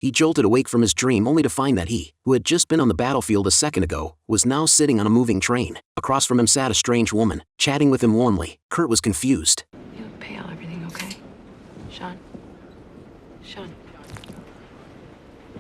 He jolted awake from his dream only to find that he, who had just been on the battlefield a second ago, was now sitting on a moving train. Across from him sat a strange woman, chatting with him warmly. Kurt was confused. You look pale. Everything okay? Sean? Sean?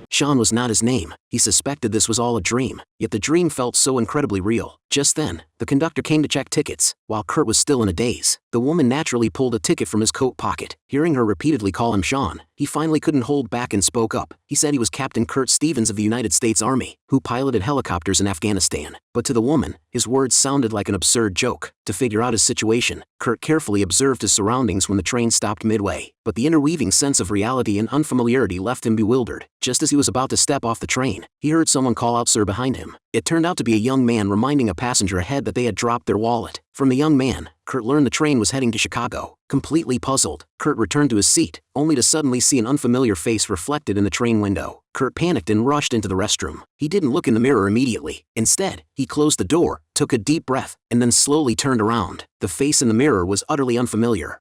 Sean was not his name. He suspected this was all a dream, yet the dream felt so incredibly real. Just then, the conductor came to check tickets. While Kurt was still in a daze, the woman naturally pulled a ticket from his coat pocket. Hearing her repeatedly call him Sean, he finally couldn't hold back and spoke up. He said he was Captain Kurt Stevens of the United States Army, who piloted helicopters in Afghanistan. But to the woman, his words sounded like an absurd joke. To figure out his situation, Kurt carefully observed his surroundings when the train stopped midway. But the interweaving sense of reality and unfamiliarity left him bewildered. Just as he was about to step off the train, he heard someone call out "Sir" behind him. It turned out to be a young man reminding a passenger ahead that they had dropped their wallet. From the young man, Kurt learned the train was heading to Chicago. Completely puzzled, Kurt returned to his seat, only to suddenly see an unfamiliar face reflected in the train window. Kurt panicked and rushed into the restroom. He didn't look in the mirror immediately. Instead, he closed the door, took a deep breath, and then slowly turned around. The face in the mirror was utterly unfamiliar.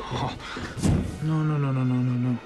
Oh. No.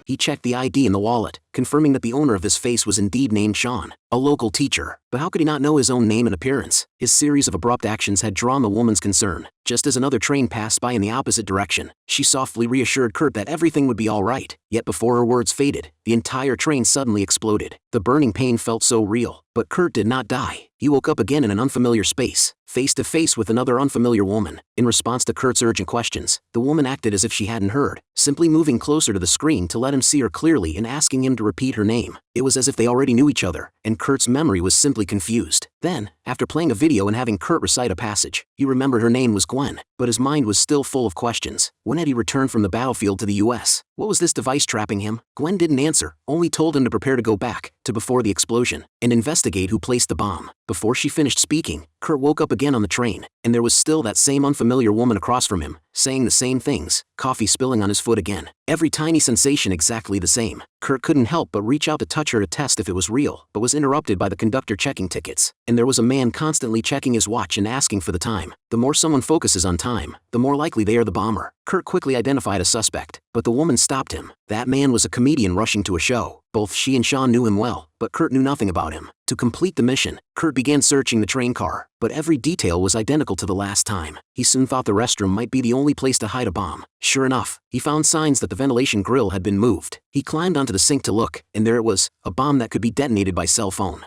He checked the ID in the wallet, confirming that the owner of this face was indeed named Sean, a local teacher. But how could he not know his own name and appearance? His series of abrupt actions had drawn the woman's concern. Just as another train passed by in the opposite direction, she softly reassured Kurt that everything would be all right. Yet before her words faded, the entire train suddenly exploded. The burning pain felt so real, but Kurt did not die. He woke up again in an unfamiliar space, face to face with another unfamiliar woman. In response to Kurt's urgent questions, the woman acted as if she hadn't heard, simply moving closer to the screen to let him see her clearly and asking him to repeat her name. It was as if they already knew each other, and Kurt's memory was simply confused. Then, after playing a video and having Kurt recite a passage, he remembered her name was Gwen, but his mind was still full of questions. When had he returned from the battlefield to the US? What was this device trapping him? Gwen didn't answer, only told him to prepare to go back to before the explosion and investigate who placed the bomb. Before she finished speaking, Kurt woke up again on the train, and there was still that same unfamiliar woman across from him, saying the same things, coffee spilling on his foot again. Every tiny sensation exactly the same. Kurt couldn't help but reach out to touch her to test if it was real, but was interrupted by the conductor checking tickets. And there was a man constantly checking his watch and asking for the time. The more someone focuses on time, the more likely they are the bomber. Kurt quickly identified a suspect, but the woman stopped him. That man was a comedian rushing to a show. Both she and Sean knew him well, but Kurt knew nothing about him. To complete the mission, Kurt began searching the train car, but every detail was identical to the last time. He soon thought the restroom might be the only place to hide a bomb. Sure enough, he found signs that the ventilation grill had been moved. He climbed onto the sink to look, and there it was, a bomb that could be detonated by cell phone.